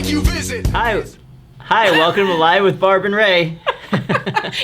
you visit. Hi, welcome to Live with Barb and Ray.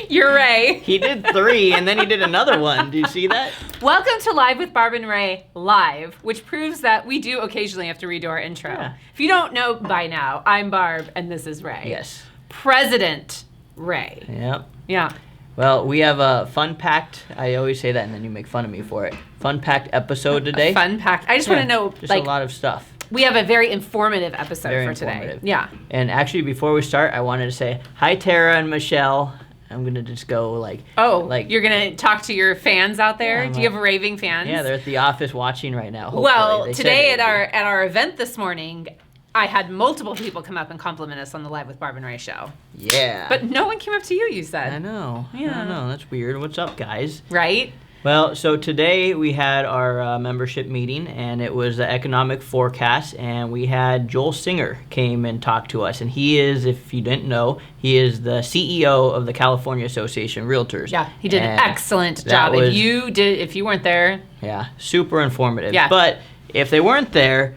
You're Ray. He did 3 and then he did another one. Do you see that? Welcome to Live with Barb and Ray live, which proves that we do occasionally have to redo our intro. Yeah. If you don't know by now, I'm Barb and this is Ray. Yes. President Ray. Yep. Yeah. Well, we have a fun-packed, I always say that and then you make fun of me for it, fun-packed episode today. Fun-packed. I just want to know, just a lot of stuff. We have a very informative episode Very for informative. today. Yeah. And actually, before we start, I wanted to say, hi, Tara and Michelle. I'm going to just go like... you're going to talk to your fans out there? Yeah, Do you have raving fans? Yeah, they're at the office watching right now. Hopefully. Well, They today said at our event this morning, I had multiple people come up and compliment us on the Live with Barb and Ray show. Yeah. But no one came up to you, you said. I know. Yeah. I know. That's weird. What's up, guys? Right? Well, so today we had our membership meeting, and it was the economic forecast, and we had Joel Singer came and talked to us, and he is, if you didn't know, he is the CEO of the California Association of Realtors. Yeah, he did an excellent job. Was, if you weren't there, yeah, super informative. Yeah. But if they weren't there,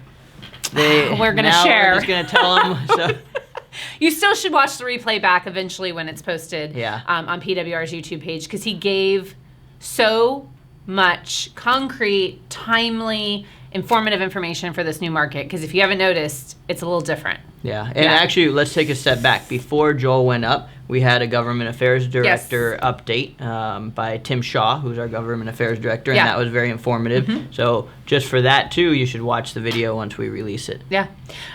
we're gonna share. We're just gonna tell them. So. You still should watch the replay back eventually when it's posted. Yeah. On PWR's YouTube page, because he gave so much concrete, timely, informative information for this new market. Because if you haven't noticed, it's a little different. Yeah, and actually, let's take a step back. Before Joel went up, we had a government affairs director update by Tim Shaw, who's our government affairs director, and that was very informative. Mm-hmm. So just for that, too, you should watch the video once we release it. Yeah.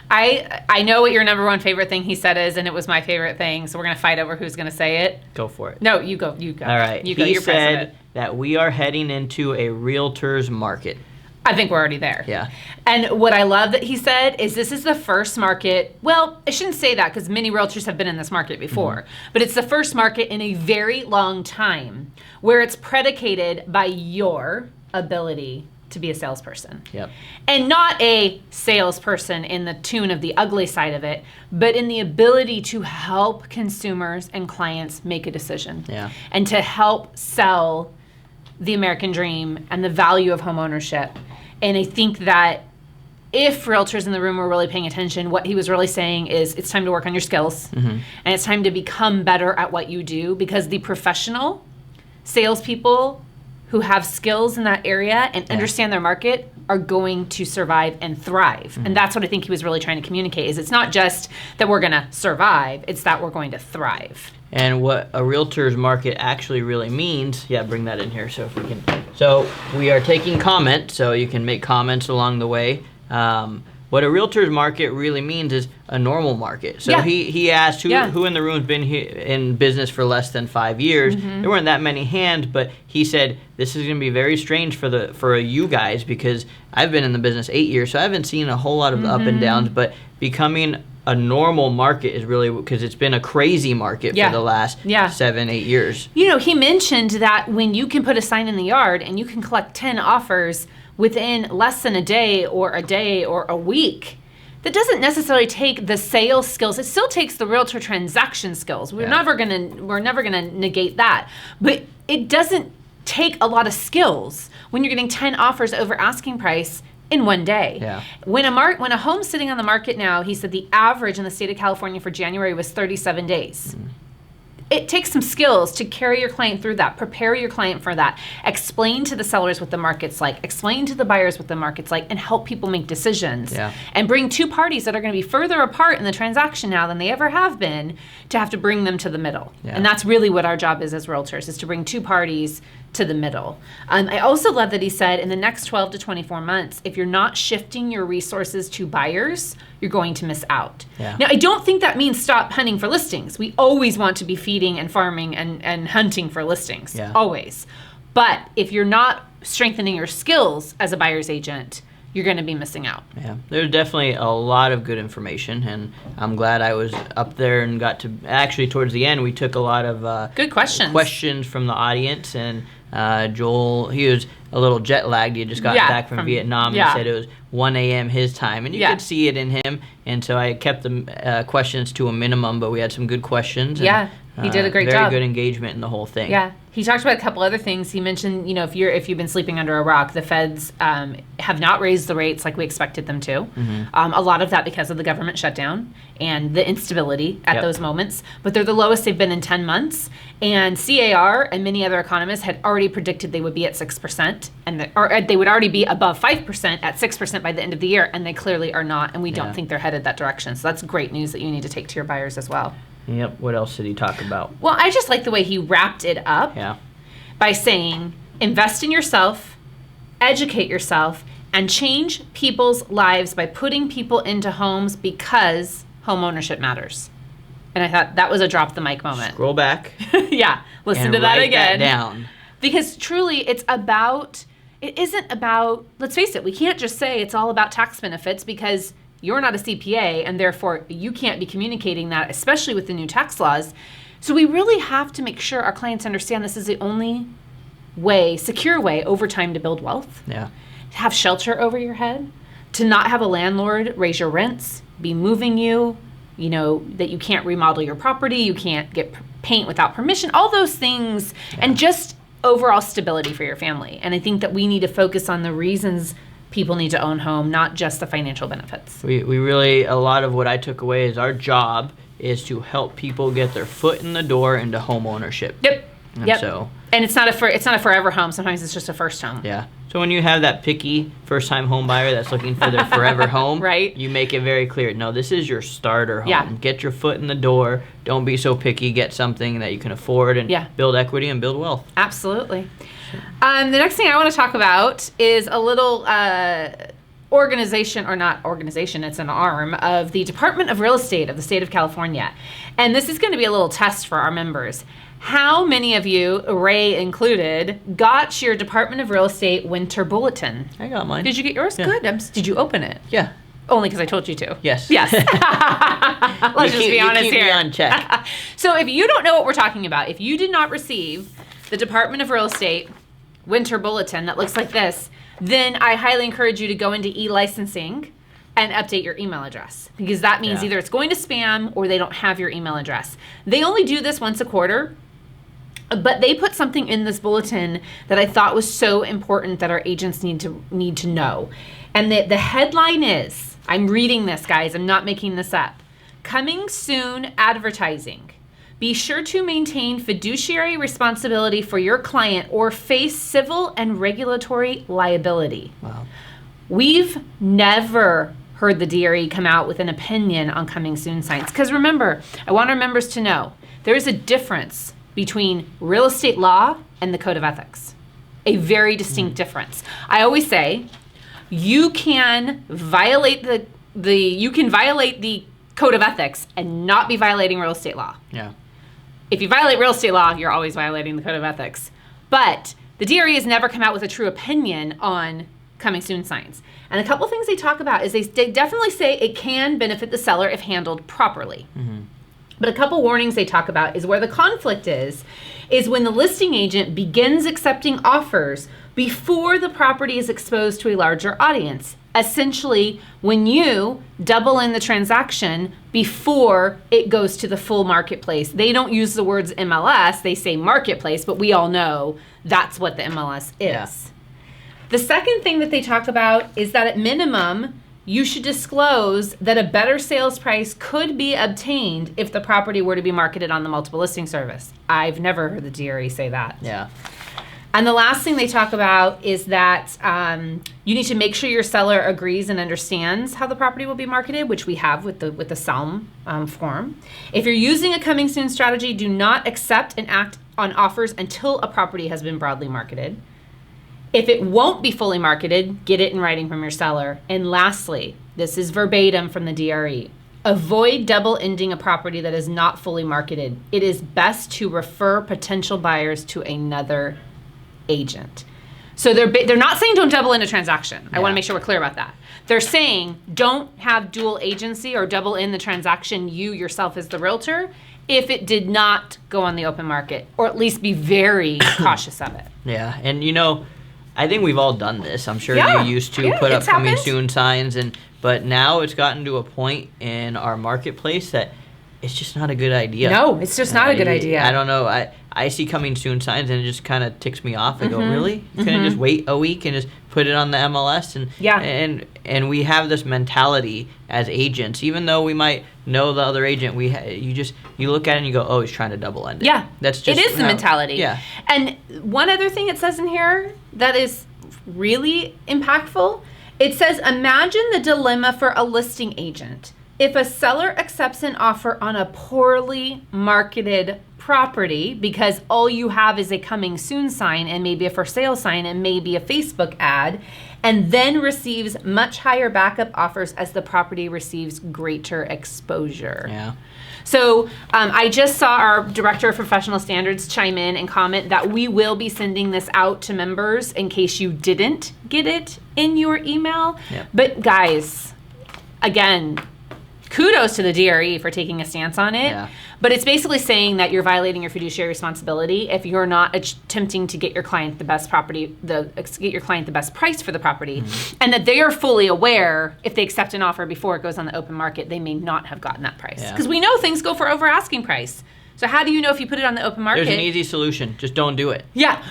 I know what your number one favorite thing he said is, and it was my favorite thing, so we're going to fight over who's going to say it. Go for it. No, you go. You go. All right. You go. He You're said president. that we are heading into a realtor's market. I think we're already there. Yeah. And what I love that he said is this is the first market. Well, I shouldn't say that because many realtors have been in this market before. Mm-hmm. But it's the first market in a very long time where it's predicated by your ability to be a salesperson. Yep. And not a salesperson in the tune of the ugly side of it, but in the ability to help consumers and clients make a decision. Yeah. And to help sell the American dream and the value of home ownership. And I think that if realtors in the room were really paying attention, what he was really saying is it's time to work on your skills. Mm-hmm. And it's time to become better at what you do, because the professional salespeople who have skills in that area and understand their market are going to survive and thrive. Mm-hmm. And that's what I think he was really trying to communicate, is it's not just that we're going to survive, it's that we're going to thrive. And what a realtor's market actually really means, bring that in here so if we can. So we are taking comments, so you can make comments along the way. What a realtor's market really means is a normal market. So he asked who in the room has been here in business for less than 5 years. Mm-hmm. There weren't that many hands, but he said this is going to be very strange for you guys, because I've been in the business 8 years, so I haven't seen a whole lot of the up and downs, but becoming a normal market is really, because it's been a crazy market for the last 7-8 years. You know, he mentioned that when you can put a sign in the yard and you can collect 10 offers within less than a day or a week, that doesn't necessarily take the sales skills. It still takes the realtor transaction skills. We're never gonna negate that. But it doesn't take a lot of skills when you're getting 10 offers over asking price in one day. Yeah. When a home's sitting on the market now, he said the average in the state of California for January was 37 days. Mm. It takes some skills to carry your client through that, prepare your client for that, explain to the sellers what the market's like, explain to the buyers what the market's like, and help people make decisions. Yeah. And bring two parties that are going to be further apart in the transaction now than they ever have been, to have to bring them to the middle. Yeah. And that's really what our job is as realtors, is to bring two parties to the middle. I also love that he said in the next 12 to 24 months, if you're not shifting your resources to buyers, you're going to miss out. Yeah. Now, I don't think that means stop hunting for listings. We always want to be feeding and farming and hunting for listings, always. But if you're not strengthening your skills as a buyer's agent, you're going to be missing out. Yeah, there's definitely a lot of good information, and I'm glad I was up there and got to, actually towards the end, we took a lot of good questions from the audience, and Joel, he was a little jet lagged. He just got back from Vietnam and said it was 1 a.m. his time, and you could see it in him. And so I kept the questions to a minimum, but we had some good questions. And, He did a great very job. Very good engagement in the whole thing. Yeah. He talked about a couple other things. He mentioned, if you've been sleeping under a rock, the feds have not raised the rates like we expected them to. A lot of that because of the government shutdown and the instability at those moments. But they're the lowest they've been in 10 months. And CAR and many other economists had already predicted they would be at 6%, or they would already be above 5% at 6% by the end of the year, and they clearly are not. And we don't think they're headed that direction. So that's great news that you need to take to your buyers as well. Yep. What else did he talk about? Well, I just like the way he wrapped it up by saying, invest in yourself, educate yourself, and change people's lives by putting people into homes because home ownership matters. And I thought that was a drop the mic moment. Scroll back. Listen to that again. That down. Because truly, it isn't about, let's face it, we can't just say it's all about tax benefits because you're not a CPA, and therefore you can't be communicating that, especially with the new tax laws. So we really have to make sure our clients understand this is the only way, secure way over time to build wealth. Yeah. To have shelter over your head, to not have a landlord raise your rents, be moving you, that you can't remodel your property, you can't get paint without permission, all those things, and just overall stability for your family. And I think that we need to focus on the reasons people need to own home, not just the financial benefits. We really, a lot of what I took away is our job is to help people get their foot in the door into home ownership. And it's not a forever home. Sometimes it's just a first home. Yeah. So when you have that picky first-time home buyer that's looking for their forever home, right, you make it very clear. No, this is your starter home. Yeah. Get your foot in the door. Don't be so picky. Get something that you can afford and build equity and build wealth. Absolutely. The next thing I want to talk about is a little organization, or not organization, it's an arm of the Department of Real Estate of the state of California. And this is going to be a little test for our members. How many of you, Ray included, got your Department of Real Estate winter bulletin? I got mine. Did you get yours? Yeah. Good. Did you open it? Yeah. Only because I told you to. Yes. Let's just be honest keep here. Me on check. So if you don't know what we're talking about, if you did not receive the Department of Real Estate winter bulletin that looks like this, then I highly encourage you to go into e-licensing and update your email address, because that means either it's going to spam or they don't have your email address. They only do this once a quarter, but they put something in this bulletin that I thought was so important that our agents need to know. And the headline is, I'm reading this, guys, I'm not making this up. Coming soon advertising. Be sure to maintain fiduciary responsibility for your client or face civil and regulatory liability. Wow. We've never heard the DRE come out with an opinion on coming soon signs. Because remember, I want our members to know, there is a difference between real estate law and the code of ethics. A very distinct difference. I always say, you can violate the code of ethics and not be violating real estate law. Yeah. If you violate real estate law, you're always violating the code of ethics. But the DRE has never come out with a true opinion on coming soon signs. And a couple things they talk about is they definitely say it can benefit the seller if handled properly. Mm-hmm. But a couple warnings they talk about is where the conflict is when the listing agent begins accepting offers before the property is exposed to a larger audience. Essentially, when you double in the transaction before it goes to the full marketplace. They don't use the words MLS, they say marketplace, but we all know that's what the MLS is. Yeah. The second thing that they talk about is that at minimum, you should disclose that a better sales price could be obtained if the property were to be marketed on the multiple listing service. I've never heard the DRE say that. Yeah. And the last thing they talk about is that you need to make sure your seller agrees and understands how the property will be marketed, which we have with the SELLIN form. If you're using a coming soon strategy, do not accept and act on offers until a property has been broadly marketed. If it won't be fully marketed, get it in writing from your seller. And lastly, this is verbatim from the DRE. Avoid double ending a property that is not fully marketed. It is best to refer potential buyers to another agent. So they're not saying don't double in a transaction. I want to make sure we're clear about that. They're saying don't have dual agency or double in the transaction you yourself as the realtor if it did not go on the open market, or at least be very cautious of it. Yeah, and I think we've all done this. I'm sure you used to put up coming soon signs, but now it's gotten to a point in our marketplace that it's just not a good idea. No, it's just not a good idea. I don't know. I see coming soon signs and it just kind of ticks me off. I go, really? You couldn't just wait a week and just put it on the MLS? And we have this mentality as agents, even though we might know the other agent, you look at it and you go, oh, he's trying to double end it. Yeah, that's just it is the mentality. Yeah. And one other thing it says in here that is really impactful, it says, imagine the dilemma for a listing agent. If a seller accepts an offer on a poorly marketed property because all you have is a coming soon sign and maybe a for sale sign and maybe a Facebook ad, and then receives much higher backup offers as the property receives greater exposure. Yeah. So I just saw our Director of Professional Standards chime in and comment that we will be sending this out to members in case you didn't get it in your email. Yep. But guys, again, kudos to the DRE for taking a stance on it. Yeah. But it's basically saying that you're violating your fiduciary responsibility if you're not attempting to get your client the best price for the property, and that they are fully aware if they accept an offer before it goes on the open market, they may not have gotten that price. Because we know things go for over asking price. So how do you know if you put it on the open market? There's an easy solution. Just don't do it. Yeah.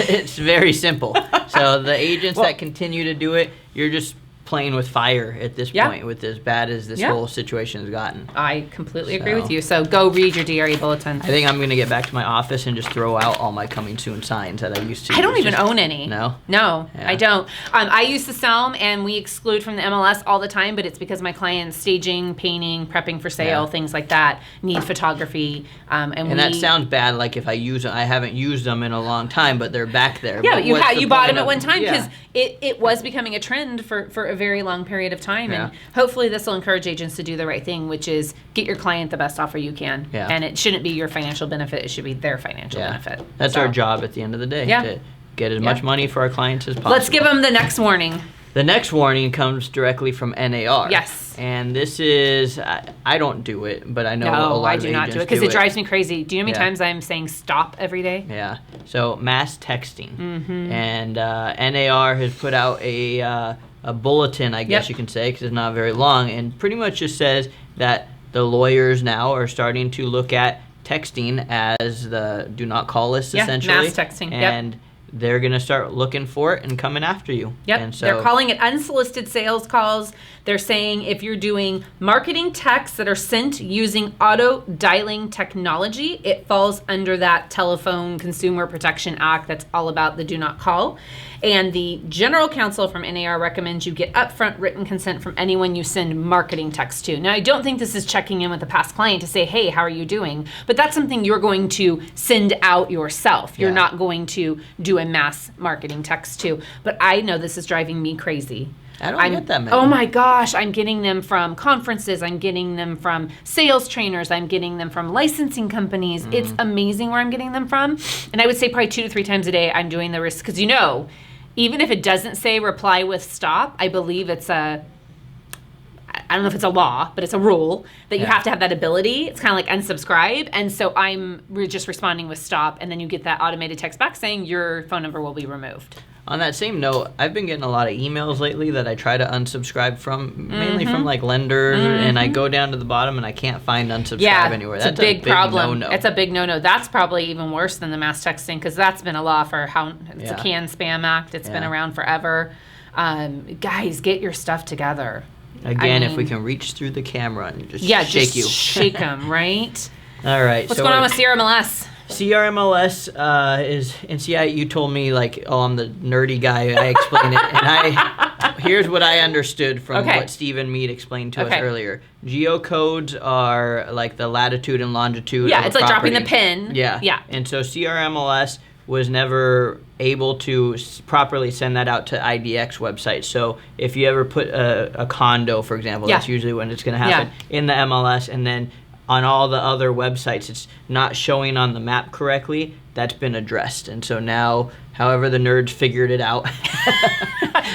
It's very simple. So the agents that continue to do it, you're just playing with fire at this point, with as bad as this whole situation has gotten. I completely agree with you. So go read your DRE bulletin. I think I'm going to get back to my office and just throw out all my coming soon signs that I used to. I don't even own any. No? No, Yeah. I don't. I use the SELLIN and we exclude from the MLS all the time, but it's because my clients staging, painting, prepping for sale, things like that, need photography. And that sounds bad, like if I use them, I haven't used them in a long time, but they're back there. Yeah, but you bought them at one time because it was becoming a trend for a very long period of time. And hopefully this will encourage agents to do the right thing, which is get your client the best offer you can. Yeah. And it shouldn't be your financial benefit. It should be their financial benefit. That's our job at the end of the day, to get as much money for our clients as possible. Let's give them the next warning. The next warning comes directly from NAR. Yes. And this is, I don't do it, but I know a lot of agents do it. No, I do not do it because it drives me crazy. Do you know how many times I'm saying stop every day? Yeah. So mass texting. And NAR has put out a bulletin, I guess you can say, because it's not very long, and pretty much just says that the lawyers now are starting to look at texting as the do not call list, essentially. Mass texting. And they're going to start looking for it and coming after you. Yep. And so, they're calling it unsolicited sales calls. They're saying if you're doing marketing texts that are sent using auto dialing technology, it falls under that Telephone Consumer Protection Act that's all about the do not call. And the general counsel from NAR recommends you get upfront written consent from anyone you send marketing text to. Now, I don't think this is checking in with a past client to say, hey, how are you doing? But that's something you're going to send out yourself. You're not going to do a mass marketing text to. But I know this is driving me crazy. I don't get that many. Oh my gosh, I'm getting them from conferences. I'm getting them from sales trainers. I'm getting them from licensing companies. It's amazing where I'm getting them from. And I would say probably 2 to 3 times a day I'm doing the risk. Because even if it doesn't say reply with stop, I believe it's I don't know if it's a law, but it's a rule that you have to have that ability. It's kind of like unsubscribe. And so we're just responding with stop, and then you get that automated text back saying your phone number will be removed. On that same note, I've been getting a lot of emails lately that I try to unsubscribe from, mainly from like lenders, and I go down to the bottom and I can't find unsubscribe anywhere. That's a big problem. No-no. It's a big no-no. That's probably even worse than the mass texting because that's been a law for it's a CAN Spam Act. It's been around forever. Guys, get your stuff together. Again, if we can reach through the camera and just shake you. Shake them, right? All right. What's going on with CRMLS? CRMLS is, and see, you told me like, oh, I'm the nerdy guy. I explained it, and here's what I understood from what Stephen Mead explained to us earlier. Geocodes are like the latitude and longitude. Yeah, of it's like dropping the pin. Yeah. And so CRMLS was never able to properly send that out to IDX websites. So if you ever put a condo, for example, that's usually when it's going to happen in the MLS, and then on all the other websites it's not showing on the map correctly, that's been addressed. And so now, however the nerds figured it out.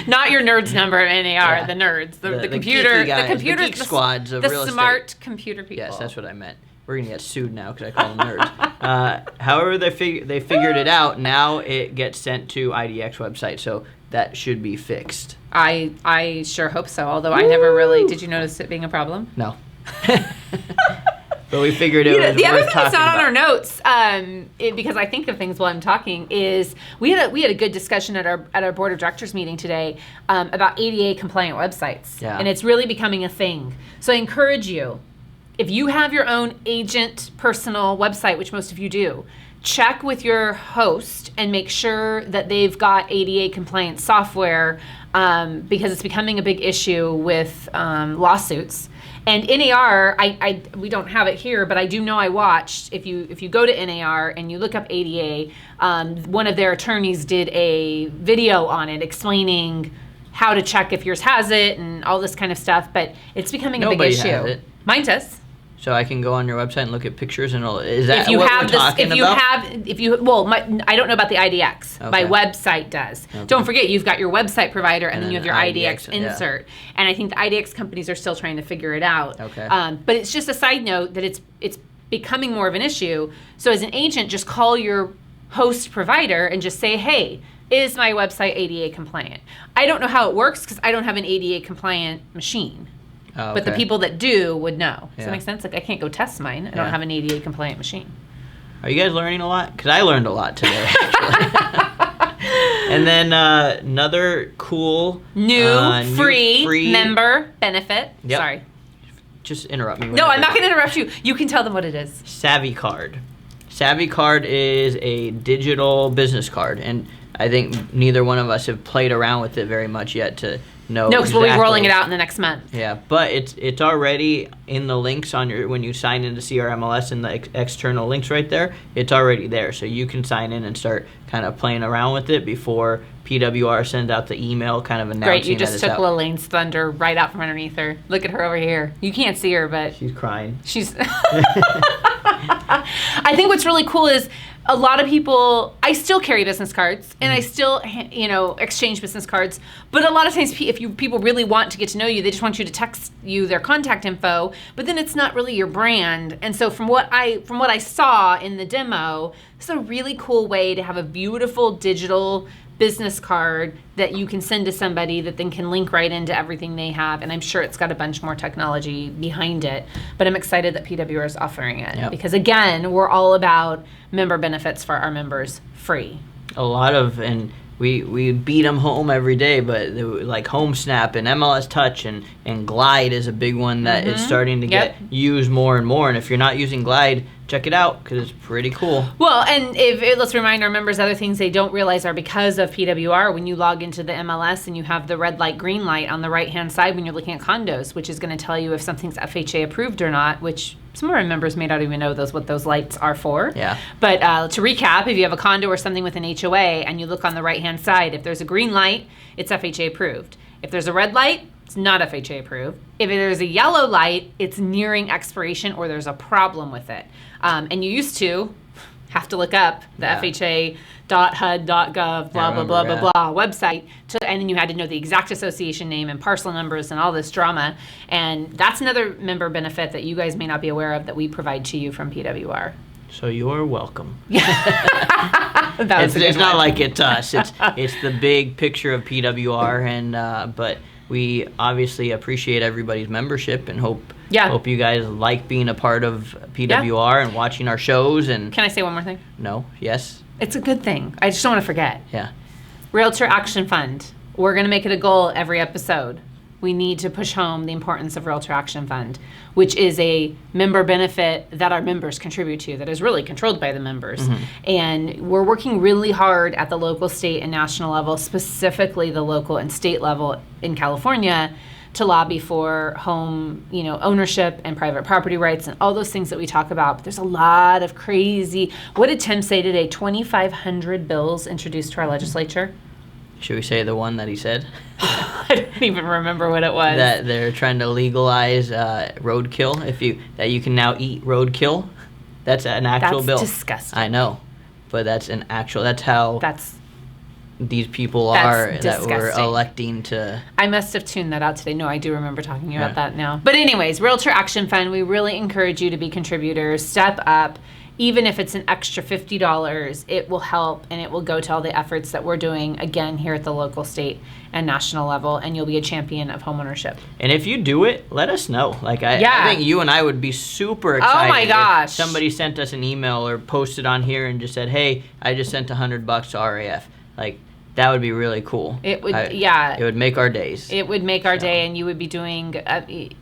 Not your nerds number at NAR, the nerds. The computer, guys, the computers, the geek squads of the real estate. Smart computer people. Yes, that's what I meant. We're going to get sued now because I call them nerds. However they figured it out, now it gets sent to IDX website. So that should be fixed. I sure hope so, although I never really, did you notice it being a problem? No. But we figured it was the other worth thing that's talking not on about. our notes, because I think of things while I'm talking, is we had a good discussion at our board of directors meeting today about ADA compliant websites, Yeah. and it's really becoming a thing. So I encourage you, if you have your own agent personal website, which most of you do, check with your host and make sure that they've got ADA compliant software, because it's becoming a big issue with lawsuits. And NAR, we don't have it here, but I do know I watched. If you go to NAR and you look up ADA, one of their attorneys did a video on it explaining how to check if yours has it and all this kind of stuff. But it's becoming a big Nobody issue. has it. Mine does. So I can go on your website and look at pictures and is that If you what have we're this, talking if you about? have, if you I don't know about the IDX. My Okay. website does. Okay. Don't forget, you've got your website provider, and then you have your IDX yeah. insert. And I think the IDX companies are still trying to figure it out. Okay. But it's just a side note that it's becoming more of an issue. So as an agent, just call your host provider and just say, hey, is my website ADA compliant? I don't know how it works because I don't have an ADA compliant machine. Oh, But the okay. people that do would know. Does Yeah. that make sense? Like, I can't go test mine. I Yeah. don't have an ADA compliant machine. Are you guys learning a lot? Because I learned a lot today, actually. And then another cool New free member benefit. Yep. Sorry. Just interrupt me. No, I'm not going to interrupt you. You can tell them what it is. SavvyCard. SavvyCard is a digital business card, and I think neither one of us have played around with it very much yet to know. No, because we'll be exactly. rolling it out in the next month. Yeah, but it's already in the links on your when you sign into CRMLS and the external links right there. It's already there, so you can sign in and start kind of playing around with it before PWR sends out the email, kind of announcing. Great, you that just it's took out. Lillian's thunder right out from underneath her. Look at her over here. You can't see her, but She's crying. she's. I think what's really cool is a lot of people. I still carry business cards, and I still, exchange business cards. But a lot of times, if people really want to get to know you, they just want you to text you their contact info. But then it's not really your brand. And so, from what I saw in the demo, it's a really cool way to have a beautiful digital business card that you can send to somebody that then can link right into everything they have. And I'm sure it's got a bunch more technology behind it. But I'm excited that PWR is offering it. Yep. Because again, we're all about member benefits for our members free. A lot of, and we beat them home every day, but like Home Snap and MLS Touch and Glide is a big one that is starting to get used more and more. And if you're not using Glide, check it out because it's pretty cool. Well, and let's remind our members other things they don't realize are because of PWR. When you log into the MLS and you have the red light, green light on the right-hand side when you're looking at condos, which is going to tell you if something's FHA approved or not, which some of our members may not even know what those lights are for. Yeah. But to recap, if you have a condo or something with an HOA and you look on the right-hand side, if there's a green light, it's FHA approved. If there's a red light, it's not FHA approved. If there's a yellow light, it's nearing expiration or there's a problem with it. And you used to have to look up the FHA.HUD.gov, blah, blah, blah, blah, blah website. And then you had to know the exact association name and parcel numbers and all this drama. And that's another member benefit that you guys may not be aware of that we provide to you from PWR. So you're welcome. That was a good It's not one. like it's us. It's the big picture of PWR, and but we obviously appreciate everybody's membership and hope you guys like being a part of PWR and watching our shows. And Can I say one more thing? no, yes, It's a good thing. I just don't want to forget. yeah, Realtor Action Fund. We're going to make it a goal every episode. We need to push home the importance of Realtor Action Fund, which is a member benefit that our members contribute to that is really controlled by the members. And we're working really hard at the local, state, and national level, specifically the local and state level in California, to lobby for home, ownership and private property rights and all those things that we talk about. But there's a lot of crazy, what did Tim say today? 2,500 bills introduced to our legislature. should we say the one that he said? I don't even remember what it was. That they're trying to legalize roadkill. That you can now eat roadkill. That's an actual bill. That's disgusting. I know, but that's an actual. That's how That's. these people That's are that we're disgusting. electing to. I must have tuned that out today. No, I do remember talking to you about that now. But anyways, Realtor Action Fund, we really encourage you to be contributors. Step up. even if it's an extra $50, it will help, and it will go to all the efforts that we're doing, again, here at the local, state, and national level, and you'll be a champion of homeownership. And if you do it, let us know. Like, I think you and I would be super excited. Oh my gosh. If somebody sent us an email or posted on here and just said, hey, I just sent $100 to RAF. Like, that would be really cool. It would, It would make our days. It would make our day, and you would be doing,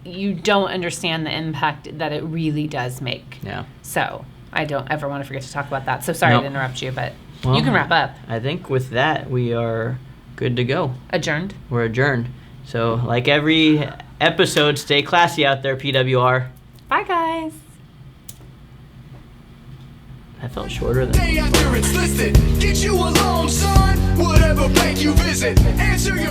you don't understand the impact that it really does make. Yeah. So I don't ever want to forget to talk about that. So sorry to interrupt you, but Well, you can wrap up. I think with that, we are good to go. Adjourned. We're adjourned. So, like every episode, stay classy out there, PWR. Bye, guys. That felt shorter than... Day after it's listed. Get you a loan, son. Whatever bank you visit. Answer your